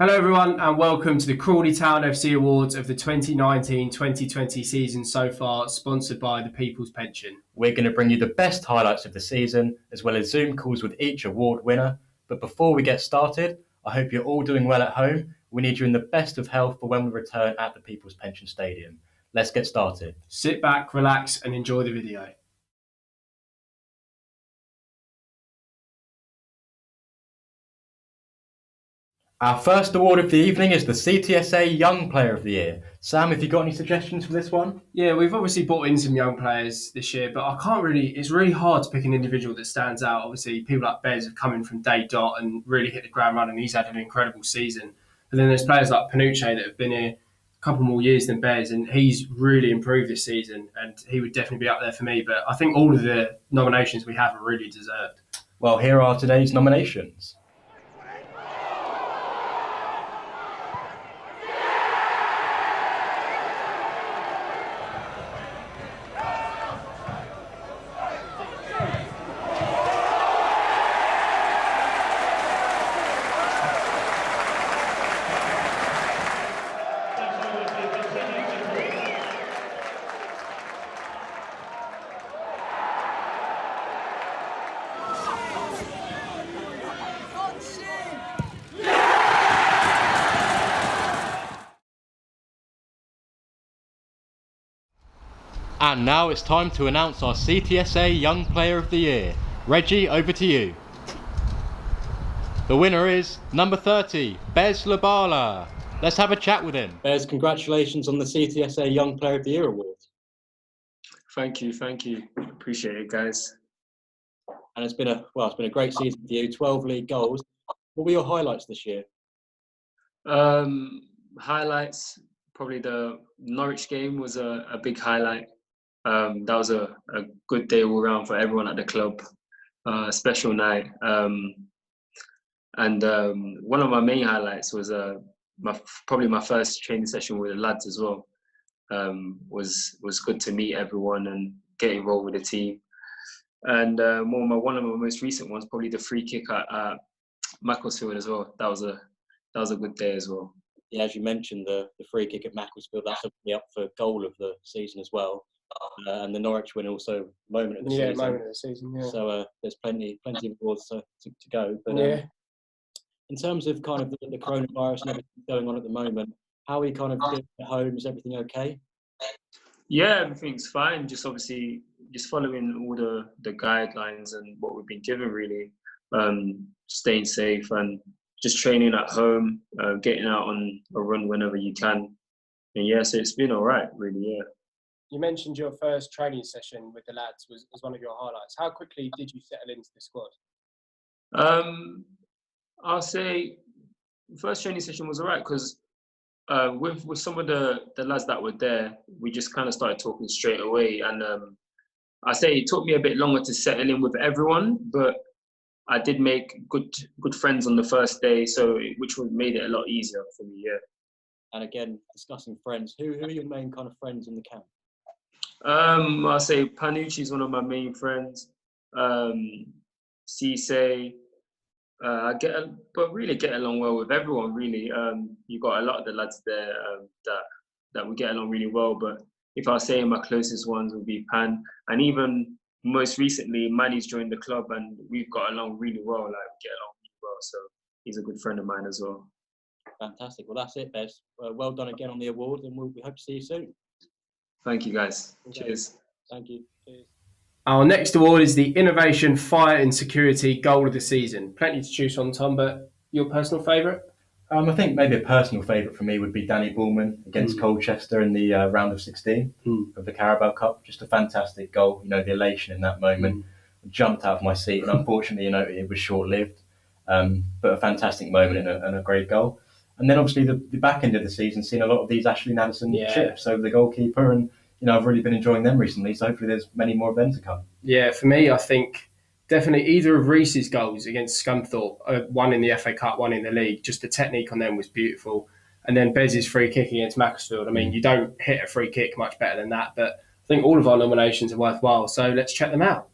Hello everyone and welcome to the Crawley Town FC Awards of the 2019-2020 season so far, sponsored by the People's Pension. We're going to bring you the best highlights of the season, as well as Zoom calls with each award winner. But before we get started, I hope you're all doing well at home. We need you in the best of health for when we return at the People's Pension Stadium. Let's get started. Sit back, relax and enjoy the video. Our first award of the evening is the CTSA Young Player of the Year. Sam, have you got any suggestions for this one? Yeah, we've obviously brought in some young players this year, but it's really hard to pick an individual that stands out. Obviously, people like Bez have come in from day dot and really hit the ground running. He's had an incredible season. But then there's players like Panucci that have been here a couple more years than Bez, and he's really improved this season, and he would definitely be up there for me. But I think all of the nominations we have are really deserved. Well, here are today's nominations. And now it's time to announce our CTSA Young Player of the Year. Reggie, over to you. The winner is number 30, Bez Labala. Let's have a chat with him. Bez, congratulations on the CTSA Young Player of the Year award. Thank you. Appreciate it, guys. And it's been a great season for you. 12 league goals. What were your highlights this year? Highlights, probably the Norwich game was a big highlight. That was a good day all around for everyone at the club. Special night. And one of my main highlights was probably my first training session with the lads as well. Was good to meet everyone and get involved with the team. And one of my most recent ones, probably the free kick at Macclesfield as well. That was a good day as well. Yeah, as you mentioned, the free kick at Macclesfield, that's up for goal of the season as well. And the Norwich win also moment of the season. Yeah, moment of the season. Yeah. So there's plenty of awards to go. But in terms of kind of the coronavirus and everything going on at the moment, how are you kind of doing at home? Is everything okay? Yeah, everything's fine. Just obviously following all the guidelines and what we've been given, really. Staying safe and just training at home, getting out on a run whenever you can. And yeah, so it's been all right, really, yeah. You mentioned your first training session with the lads was one of your highlights. How quickly did you settle into the squad? I'll say the first training session was all right because with some of the lads that were there, we just kind of started talking straight away. And I say it took me a bit longer to settle in with everyone, but I did make good friends on the first day, which made it a lot easier for me, yeah. And again, discussing friends, who are your main kind of friends in the camp? I'll say Panucci is one of my main friends. Cisse, I really get along well with everyone. Really, you got a lot of the lads there that we get along really well. But if I say my closest ones would be Pan, and even most recently, Manny's joined the club, and we've got along really well. Like we get along really well, so he's a good friend of mine as well. Fantastic. Well, that's it, Bez. Well done again on the award, and we hope to see you soon. Thank you, guys. Okay. Cheers. Thank you. Cheers. Our next award is the Innovation Fire and Security Goal of the Season. Plenty to choose from, Tom, but your personal favourite? I think maybe a personal favourite for me would be Danny Bullman against Colchester in the round of 16 of the Carabao Cup. Just a fantastic goal. You know, the elation in that moment. Jumped out of my seat, and unfortunately, it was short-lived. But a fantastic moment and a great goal. And then obviously the back end of the season, seeing a lot of these Ashley Nadesan chips over the goalkeeper, and I've really been enjoying them recently. So hopefully there's many more of them to come. Yeah, for me, I think definitely either of Reese's goals against Scunthorpe, one in the FA Cup, one in the league. Just the technique on them was beautiful. And then Bez's free kick against Macclesfield. I mean, you don't hit a free kick much better than that. But I think all of our nominations are worthwhile. So let's check them out.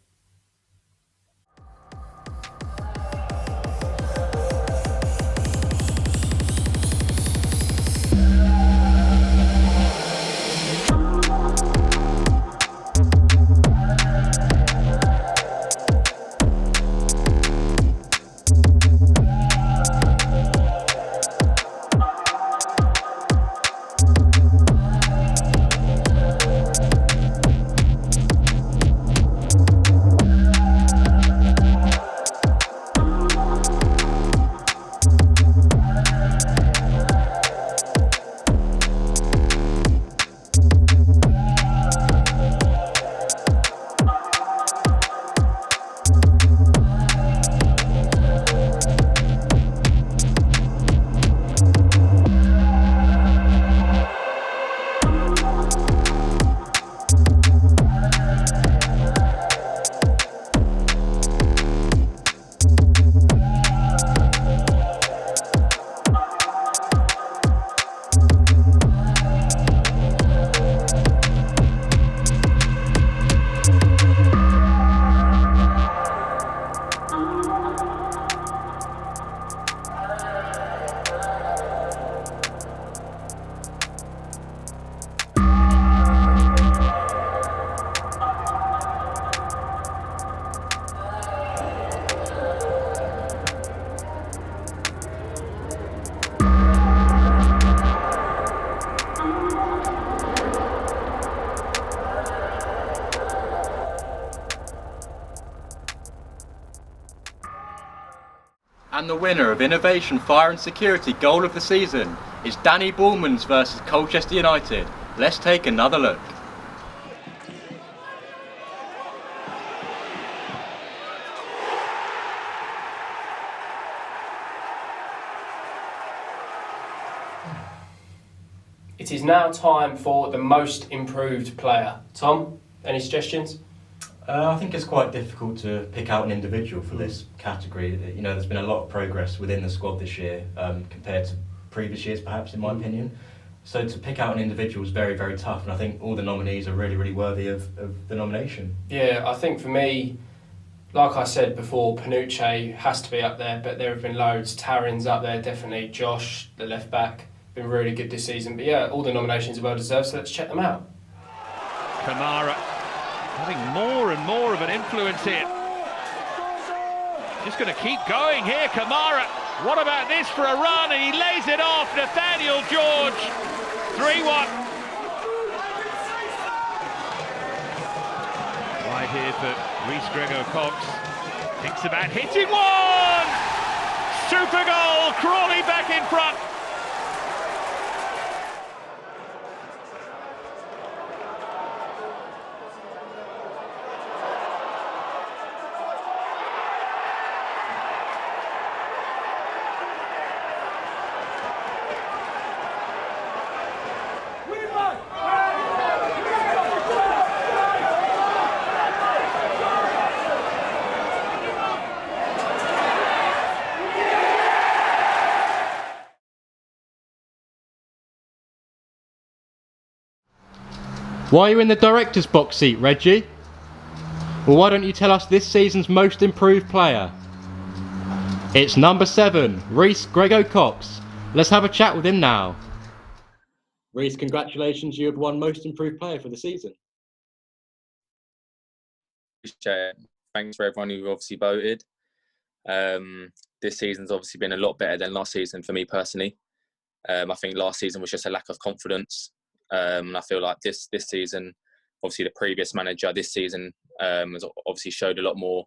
And the winner of Innovation, Fire and Security Goal of the Season is Danny Bullmans versus Colchester United. Let's take another look. It is now time for the most improved player. Tom, any suggestions? I think it's quite difficult to pick out an individual for this category. You know, there's been a lot of progress within the squad this year compared to previous years, perhaps, in my opinion. So to pick out an individual is very, very tough, and I think all the nominees are really, really worthy of the nomination. Yeah, I think for me, like I said before, Panucci has to be up there, but there have been loads. Taryn's up there, definitely. Josh, the left back, been really good this season. But yeah, all the nominations are well deserved, so let's check them out. Kamara having more and more of an influence here. Just going to keep going here, Kamara. What about this for a run? And he lays it off, Nathaniel George. 3-1. Right here for Reece Grego-Cox. Thinks about hitting one! Super goal, Crawley back in front. Why are you in the director's box seat, Reggie? Well, why don't you tell us this season's most improved player? It's number 7, Reece Grego-Cox. Let's have a chat with him now. Reece, congratulations, you have won most improved player for the season. Thanks for everyone who obviously voted. This season's obviously been a lot better than last season for me personally. I think last season was just a lack of confidence. And I feel like this season, obviously the previous manager this season has obviously showed a lot more,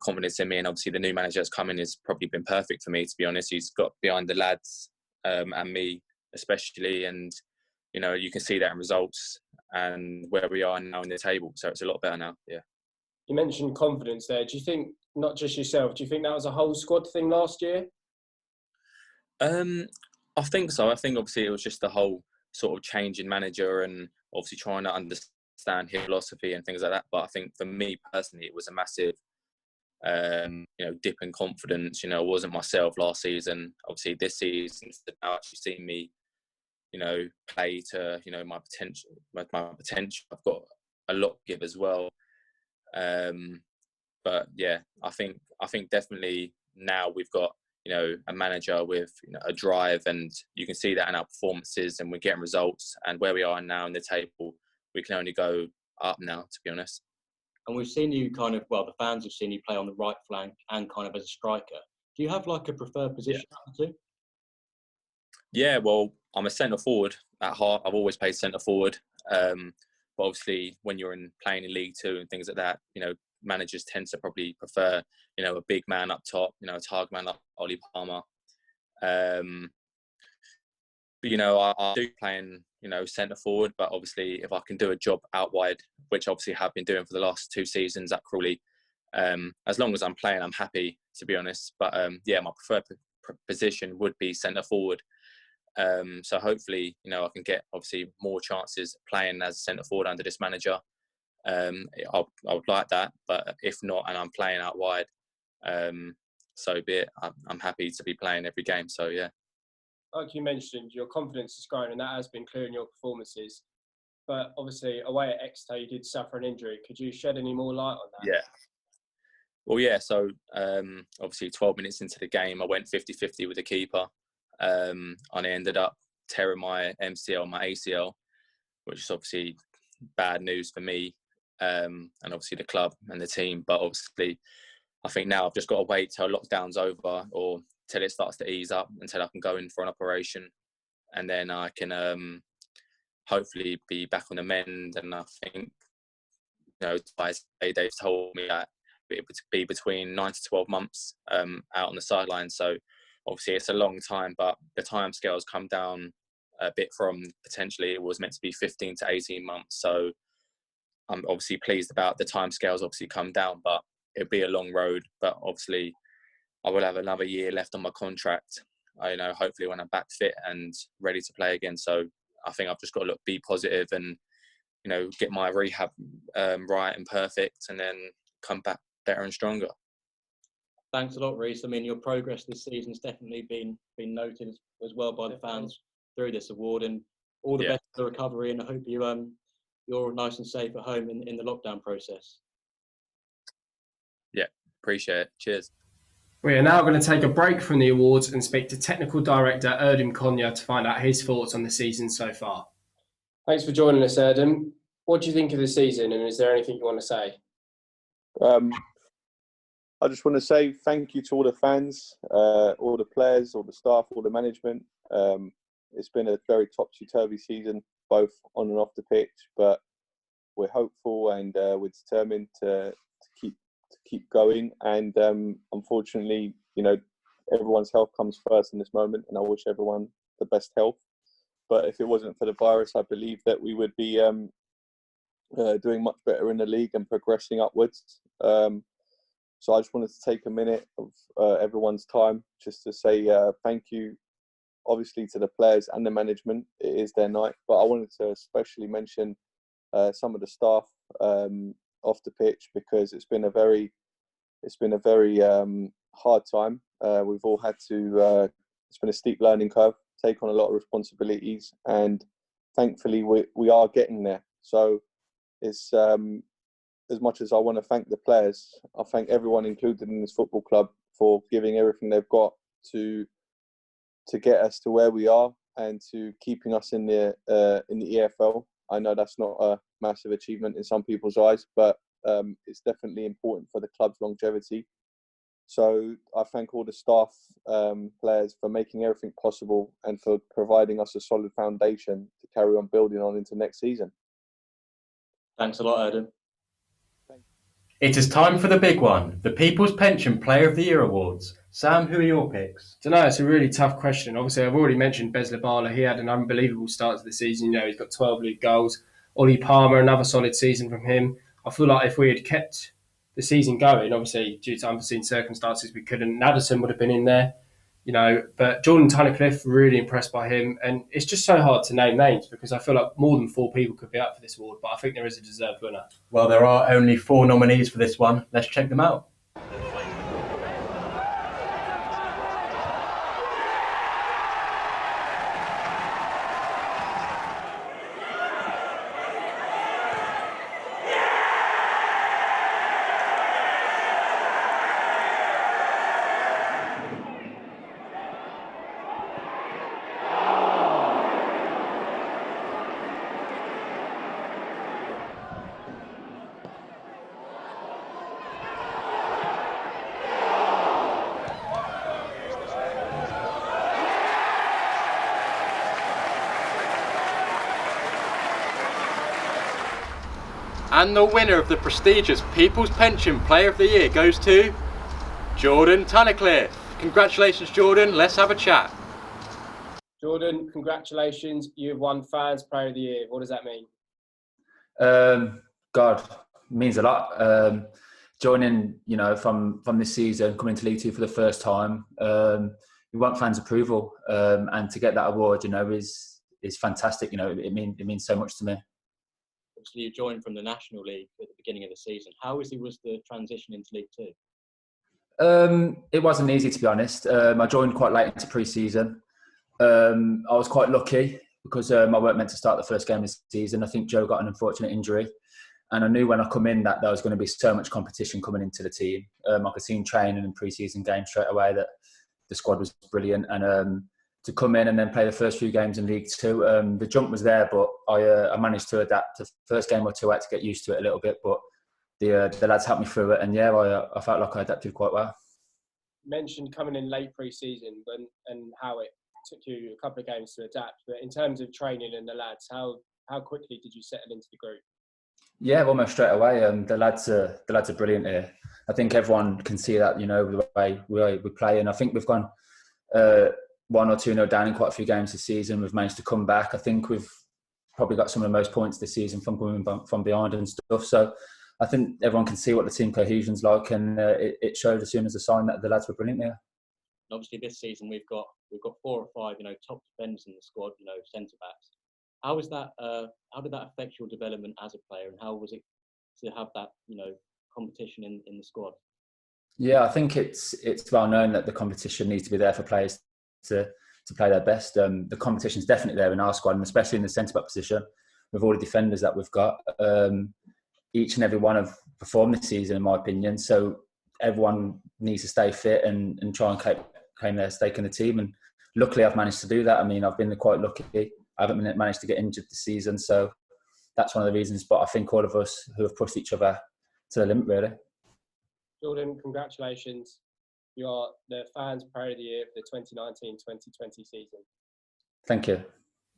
confidence in me. And obviously the new manager that's come in has probably been perfect for me, to be honest. He's got behind the lads and me especially. And, you can see that in results and where we are now in the table. So it's a lot better now, yeah. You mentioned confidence there. Do you think, not just yourself, do you think that was a whole squad thing last year? I think so. I think obviously it was just the whole sort of change in manager and obviously trying to understand his philosophy and things like that. But I think for me personally, it was a massive, dip in confidence. It wasn't myself last season. Obviously this season, now actually seeing me, play to, my potential. I've got a lot to give as well. But yeah, I think definitely now we've got, a manager with a drive, and you can see that in our performances, and we're getting results. And where we are now in the table, we can only go up now, to be honest. And we've seen you the fans have seen you play on the right flank and kind of as a striker. Do you have like a preferred position out of the two? Yeah, well, I'm a centre forward at heart. I've always played centre forward. But obviously, when you're playing in League Two and things like that, managers tend to probably prefer, a big man up top, a target man like Ollie Palmer. But, I do play in, centre forward, but obviously if I can do a job out wide, which obviously have been doing for the last 2 seasons at Crawley, as long as I'm playing, I'm happy, to be honest. But, my preferred position would be centre forward. So hopefully, I can get obviously more chances playing as a centre forward under this manager. I would like that, but if not, and I'm playing out wide, so be it. I'm happy to be playing every game. So yeah. Like you mentioned, your confidence is growing, and that has been clear in your performances. But obviously, away at Exeter, you did suffer an injury. Could you shed any more light on that? Yeah. Well, yeah. So obviously, 12 minutes into the game, I went 50-50 with the keeper, and I ended up tearing my MCL, my ACL, which is obviously bad news for me. And obviously the club and the team, but obviously I think now I've just got to wait till lockdown's over or till it starts to ease up until I can go in for an operation, and then I can hopefully be back on the mend. And I think they've told me that be between 9 to 12 months out on the sideline. So obviously it's a long time, but the timescales come down a bit from potentially it was meant to be 15 to 18 months. So I'm obviously pleased about the timescales obviously come down, but it'll be a long road. But obviously I will have another year left on my contract. Hopefully when I'm back fit and ready to play again. So I think I've just got to be positive and, get my rehab right and perfect, and then come back better and stronger. Thanks a lot, Reece. I mean, your progress this season's definitely been noted as well by the fans through this award, and all the best for the recovery. And I hope you're nice and safe at home in the lockdown process. Yeah, appreciate it. Cheers. We are now going to take a break from the awards and speak to Technical Director Erdem Konya to find out his thoughts on the season so far. Thanks for joining us, Erdem. What do you think of the season, and is there anything you want to say? I just want to say thank you to all the fans, all the players, all the staff, all the management. It's been a very topsy-turvy season, both on and off the pitch, but we're hopeful and we're determined to keep going. And unfortunately, everyone's health comes first in this moment, and I wish everyone the best health. But if it wasn't for the virus, I believe that we would be doing much better in the league and progressing upwards. So I just wanted to take a minute of everyone's time just to say thank you, obviously, to the players and the management. It is their night, but I wanted to especially mention some of the staff off the pitch, because it's been a very hard time. We've all had to. It's been a steep learning curve, take on a lot of responsibilities, and thankfully we are getting there. So it's as much as I want to thank the players, I thank everyone included in this football club for giving everything they've got to get us to where we are and to keeping us in the EFL. I know that's not a massive achievement in some people's eyes, but it's definitely important for the club's longevity. So I thank all the staff, players, for making everything possible and for providing us a solid foundation to carry on building on into next season. Thanks a lot, Erdem. It is time for the big one, the People's Pension Player of the Year Awards. Sam, who are your picks? I don't know, it's a really tough question. Obviously, I've already mentioned Bez Labala. He had an unbelievable start to the season. He's got 12 league goals. Ollie Palmer, another solid season from him. I feel like if we had kept the season going, obviously, due to unforeseen circumstances, we couldn't. Nadesan would have been in there, but Jordan Tunnicliffe, really impressed by him. And it's just so hard to name names because I feel like more than 4 people could be up for this award, but I think there is a deserved winner. Well, there are only 4 nominees for this one. Let's check them out. And the winner of the prestigious People's Pension Player of the Year goes to Jordan Tunnicliffe. Congratulations, Jordan. Let's have a chat. Jordan, congratulations. You've won Fans Player of the Year. What does that mean? God, means a lot. Joining, from this season, coming to League Two for the first time, we want fans' approval, and to get that award, is fantastic. It means so much to me. Obviously, you joined from the National League at the beginning of the season. How easy was the transition into League Two? It wasn't easy, to be honest. I joined quite late into pre-season. I was quite lucky because I weren't meant to start the first game of the season. I think Joe got an unfortunate injury. And I knew when I come in that there was going to be so much competition coming into the team. I could see in training and pre-season games straight away that the squad was brilliant. And to come in and then play the first few games in League Two, the jump was there, but I managed to adapt. The first game or two, I had to get used to it a little bit, but the lads helped me through it. And I felt like I adapted quite well. You mentioned coming in late pre-season and how it took you a couple of games to adapt. But in terms of training and the lads, how quickly did you settle into the group? Yeah, almost straight away. The lads are brilliant here. I think everyone can see that, the way we play, and I think we've gone 1 or 2-0 down in quite a few games this season. We've managed to come back. I think we've probably got some of the most points this season from coming from behind and stuff. So I think everyone can see what the team cohesion's like, and it showed as soon as a sign that the lads were brilliant here. Obviously, this season we've got 4 or 5, top defenders in the squad, centre backs. How was that? How did that affect your development as a player, and how was it to have that, competition in the squad? Yeah, I think it's well known that the competition needs to be there for players to play their best. The competition's definitely there in our squad, and especially in the centre back position with all the defenders that we've got. Each and every one have performed this season, in my opinion. So everyone needs to stay fit and try and claim their stake in the team. And luckily, I've managed to do that. I mean, I've been quite lucky. I haven't managed to get injured this season, so that's one of the reasons. But I think all of us who have pushed each other to the limit, really. Jordan, congratulations. You are the Fans Player of the Year for the 2019-2020 season. Thank you.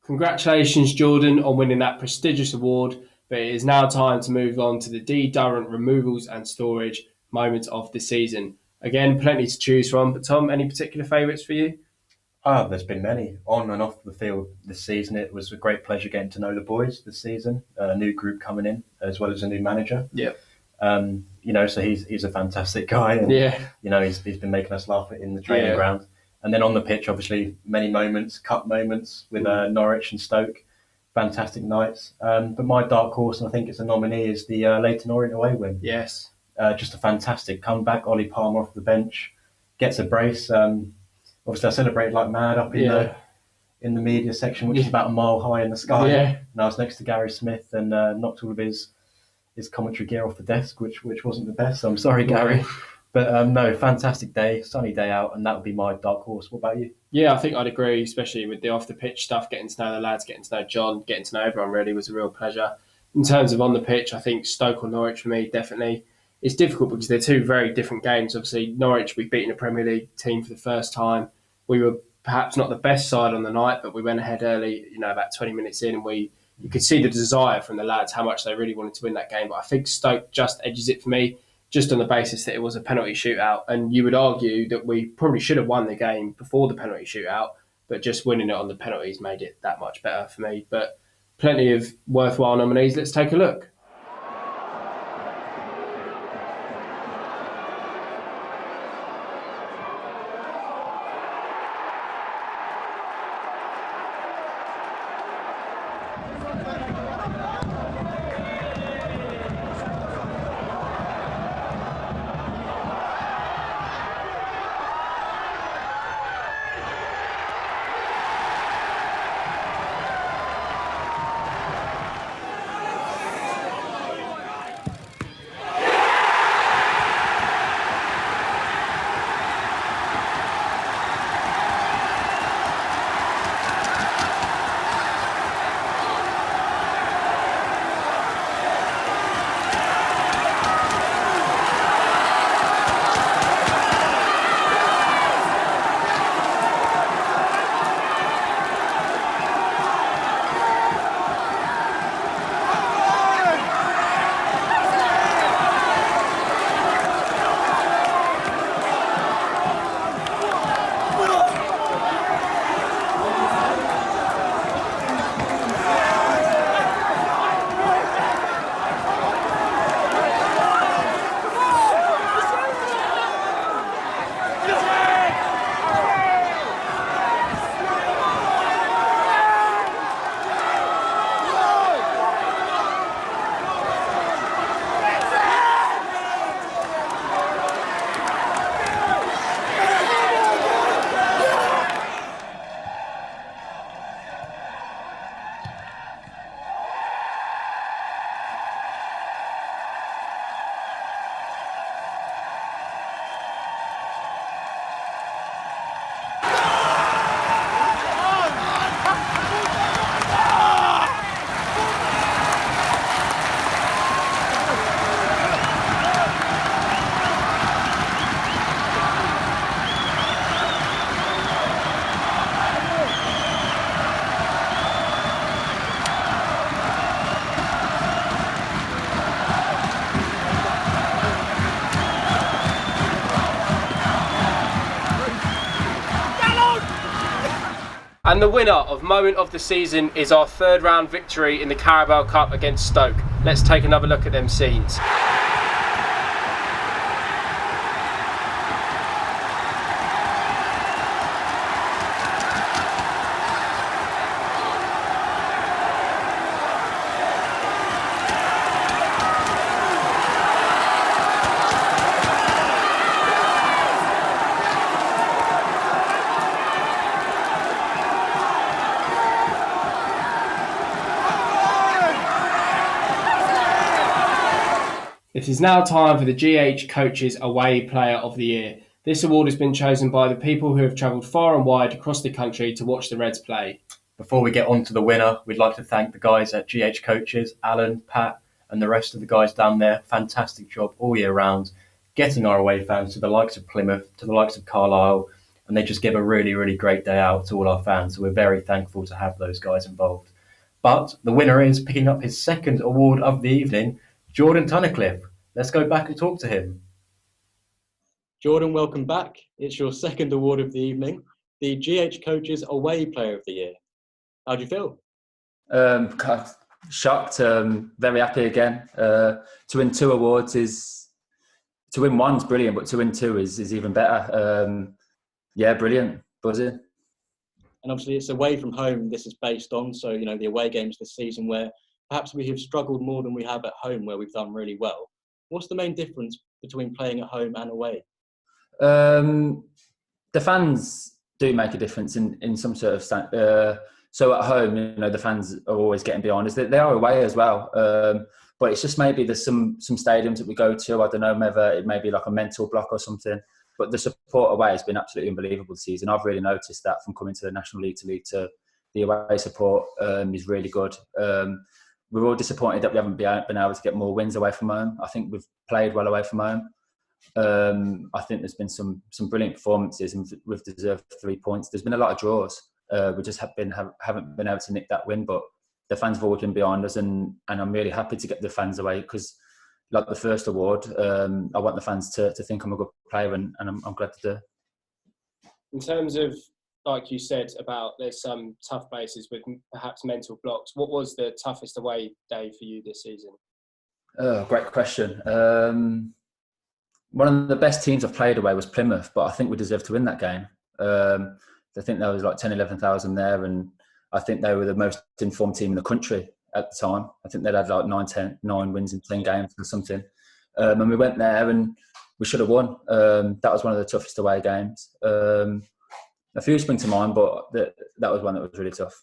Congratulations, Jordan, on winning that prestigious award. But it is now time to move on to the D Durrant removals and storage moments of the season. Again, plenty to choose from. But Tom, any particular favourites for you? There's been many on and off the field this season. It was a great pleasure getting to know the boys this season. A new group coming in, as well as a new manager. Yeah. So he's a fantastic guy, and he's been making us laugh in the training ground. And then on the pitch, obviously, many moments, cup moments with Norwich and Stoke, fantastic nights. But my dark horse, and I think it's a nominee, is the Leyton Orient away win. Yes. Just a fantastic comeback. Ollie Palmer off the bench gets a brace. Obviously, I celebrated like mad up in the media section, which is about a mile high in the sky. Yeah. And I was next to Gary Smith and knocked all of his commentary gear off the desk, which wasn't the best. So I'm sorry, Gary. But no, fantastic day, sunny day out, and that would be my dark horse. What about you? Yeah, I think I'd agree, especially with the off-the-pitch stuff, getting to know the lads, getting to know John, getting to know everyone really was a real pleasure. In terms of on the pitch, I think Stoke or Norwich for me, definitely. It's difficult because they're two very different games. Obviously, Norwich, we've beaten a Premier League team for the first time. We were perhaps not the best side on the night, but we went ahead early, about 20 minutes in, and you could see the desire from the lads, how much they really wanted to win that game. But I think Stoke just edges it for me, just on the basis that it was a penalty shootout. And you would argue that we probably should have won the game before the penalty shootout, but just winning it on the penalties made it that much better for me. But plenty of worthwhile nominees. Let's take a look. And the winner of Moment of the Season is our third round victory in the Carabao Cup against Stoke. Let's take another look at them scenes. It is now time for the GH Coaches Away Player of the Year. This award has been chosen by the people who have travelled far and wide across the country to watch the Reds play. Before we get on to the winner, we'd like to thank the guys at GH Coaches, Alan, Pat, and the rest of the guys down there. Fantastic job all year round, getting our away fans to the likes of Plymouth, to the likes of Carlisle, and they just give a really, really great day out to all our fans. So we're very thankful to have those guys involved. But the winner is picking up his second award of the evening, Jordan Tunnicliffe. Let's go back and talk to him. Jordan, welcome back. It's your second award of the evening, the GH Coaches Away Player of the Year. How do you feel? Shocked, very happy again. To win 2 awards to win one's brilliant, but to win 2 is even better. Brilliant, buzzing. And obviously it's away from home this is based on, so the away games this season where perhaps we have struggled more than we have at home where we've done really well. What's the main difference between playing at home and away? The fans do make a difference in some sort of so at home, the fans are always getting behind us. They are away as well, but it's just maybe there's some stadiums that we go to. I don't know, whether it may be like a mental block or something. But the support away has been absolutely unbelievable this season. I've really noticed that from coming to the National League to the away support is really good. We're all disappointed that we haven't been able to get more wins away from home. I think we've played well away from home. I think there's been some brilliant performances and we've deserved 3 points. There's been a lot of draws. We just haven't been able to nick that win, but the fans have always been behind us and I'm really happy to get the fans away because like the first award, I want the fans to think I'm a good player and I'm glad to do. In terms of, like you said, about there's some tough places with perhaps mental blocks, what was the toughest away day for you this season? Oh, great question. One of the best teams I've played away was Plymouth, but I think we deserved to win that game. I think there was like 10, 11,000 there, and I think they were the most informed team in the country at the time. I think they'd had like 9 wins in 10 games or something. And we went there and we should have won. That was one of the toughest away games. A few spring to mind, but that was one that was really tough.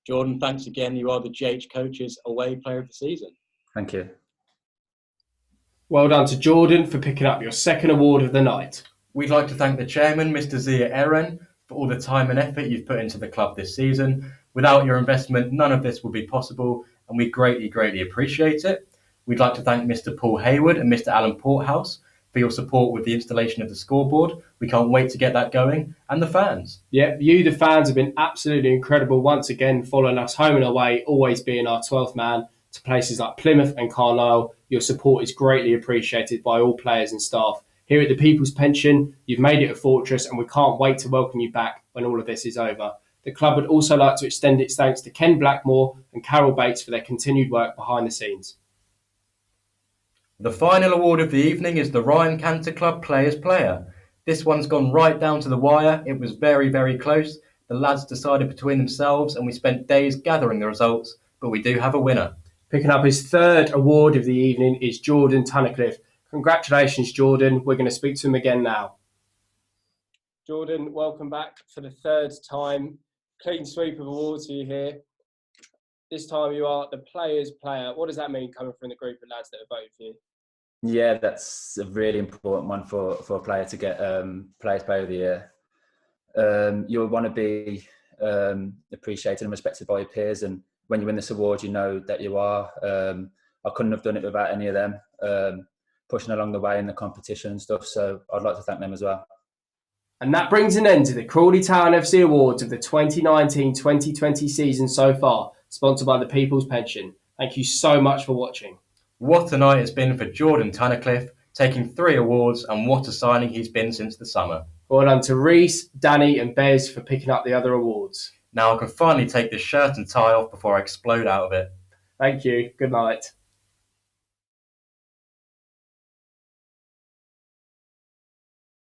Jordan, thanks again. You are the GH Coaches Away Player of the Season. Thank you. Well done to Jordan for picking up your second award of the night. We'd like to thank the chairman, Mr. Zia Eren, for all the time and effort you've put into the club this season. Without your investment, none of this would be possible, and we greatly, greatly appreciate it. We'd like to thank Mr. Paul Hayward and Mr. Alan Porthouse for your support with the installation of the scoreboard. We can't wait to get that going. And the fans. Yeah, you, the fans, have been absolutely incredible once again, following us home and away, always being our 12th man to places like Plymouth and Carlisle. Your support is greatly appreciated by all players and staff. Here at the People's Pension, you've made it a fortress and we can't wait to welcome you back when all of this is over. The club would also like to extend its thanks to Ken Blackmore and Carol Bates for their continued work behind the scenes. The final award of the evening is the Ryan Cantor Club Players Player. This one's gone right down to the wire. It was very, very close. The lads decided between themselves and we spent days gathering the results, but we do have a winner. Picking up his third award of the evening is Jordan Tunnicliffe. Congratulations, Jordan. We're going to speak to him again now. Jordan, welcome back for the third time. Clean sweep of awards for you here. This time you are the Players Player. What does that mean coming from the group of lads that have voted for you? Yeah, that's a really important one for a player to get Players Player of the Year. You'll want to be appreciated and respected by your peers, and when you win this award, you know that you are. I couldn't have done it without any of them pushing along the way in the competition and stuff, so I'd like to thank them as well. And that brings an end to the Crawley Town FC Awards of the 2019-2020 season so far, sponsored by the People's Pension. Thank you so much for watching. What a night it's been for Jordan Tunnicliffe, taking 3 awards, and what a signing he's been since the summer. Well done to Reese, Danny and Bez for picking up the other awards. Now I can finally take this shirt and tie off before I explode out of it. Thank you. Good night.